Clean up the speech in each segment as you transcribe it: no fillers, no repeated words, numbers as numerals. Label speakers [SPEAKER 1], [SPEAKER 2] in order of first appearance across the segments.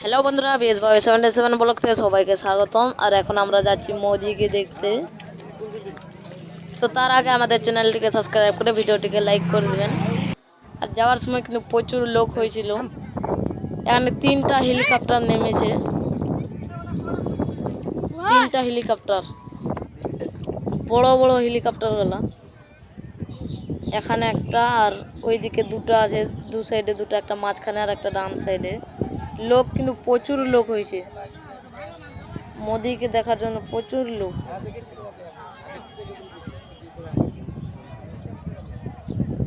[SPEAKER 1] Hello বন্ধুরা, বেশ ভাবে 77 ব্লগ থেকে সবাইকে স্বাগতম। আর এখন আমরা যাচ্ছি মোদিকে দেখতে। তো তার আগে আমাদের চ্যানেলটিকে সাবস্ক্রাইব করে ভিডিওটিকে লাইক করে দেবেন। আর যাওয়ার সময় কিন্তু প্রচুর লোক হয়েছিল। এখানে 3টা হেলিকপ্টার নেমেছে, 3টা হেলিকপ্টার, বড় বড় হেলিকপ্টারগুলা। এখানে একটা, আর ওইদিকে দুটো আছে, দু সাইডে দুটো, একটা মাঝখানে আর একটা ডান সাইডে। লোক কিন্তু প্রচুর লোক হয়েছে মোদিকে দেখার জন্য, প্রচুর লোক।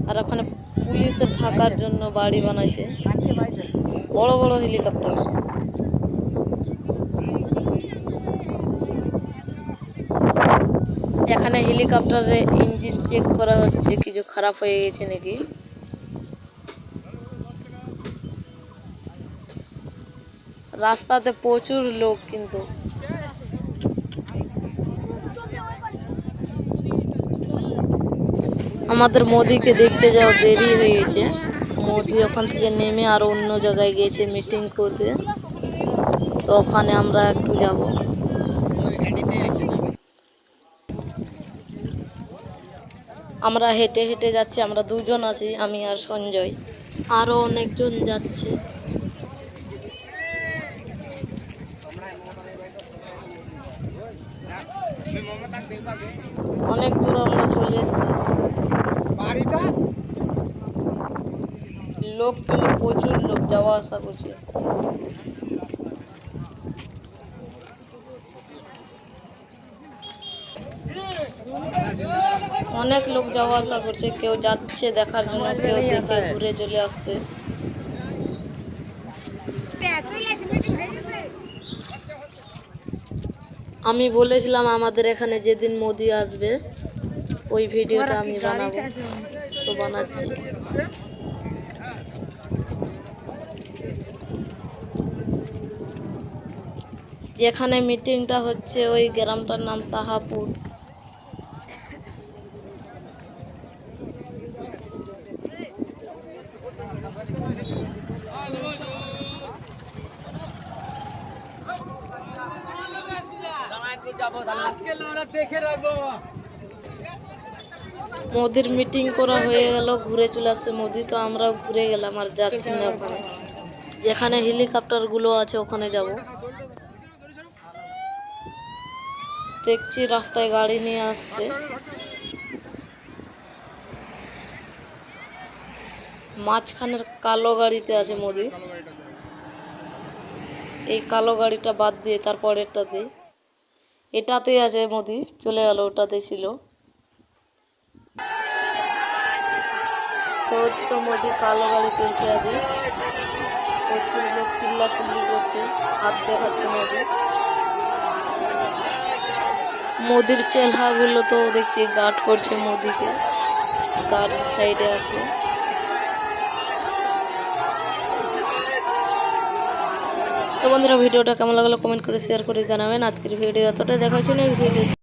[SPEAKER 1] আর ওখানে পুলিশের থাকার জন্য বাড়ি বানাইছে, বড় বড় হেলিকপ্টার। এখানে হেলিকপ্টারের ইঞ্জিন চেক করা হচ্ছে, কিছু খারাপ হয়ে গেছে নাকি। রাস্তাতে প্রচুর লোক কিন্তু। আমাদের মোদিকে দেখতে যাওয়া দেরি হয়ে গেছে। মোদি ওখান থেকে নেমে আরো অন্য জায়গায় গেছে মিটিং করতে, তো ওখানে আমরা একটু যাব। আমরা হেঁটে হেঁটে যাচ্ছি, আমরা দুজন আছি, আমি আর সঞ্জয়, আরো অনেকজন যাচ্ছে। অনেক দূর আমরা চলে এসেছি। লোক কিন্তু প্রচুর লোক যাওয়া আসা করছে। অনেক লোক যাওয়া আসা করছে, কেউ যাচ্ছে দেখার জন্য, কেউ দেখে ঘুরে চলে আসছে। আমি বলেছিলাম আমাদের এখানে যেদিন মোদি আসবে ওই ভিডিওটা আমি বানাবো, তো বানাচ্ছি। যেখানে মিটিংটা হচ্ছে ওই গ্রামটার নাম সাহাপুর। মোদির মিটিং করা হয়ে গেল, ঘুরে চলে আসছে মোদি, তো আমরাও ঘুরে গেলাম আর যাচ্ছি না ওখানে। যেখানে হেলিকপ্টার গুলো আছে ওখানে যাব। দেখছি রাস্তায় গাড়ি নিয়ে আসছে। মাঝখানের কালো গাড়িতে আছে মোদি। এই কালো গাড়িটা বাদ দিয়ে তারপরেরটাতে, এটাতেই আছে মোদি, চলে গেল, ওটাতে ছিল। তো মোদি কালো গাড়িতে উঠে আছে, প্রচুর লোক চিল্লাচিল্লি করছে, হাত দেখাচ্ছে মোদি। মোদির চেহারাগুলো তো দেখছি গার্ড করছে মোদিকে, গাড়ির সাইডে আছে। তো বন্ধুরা, ভিডিওটা কেমন লাগলো কমেন্ট করে শেয়ার করে জানাবেন। আজকের ভিডিও এতটাই, দেখা হচ্ছে নেক্সট ভিডিও।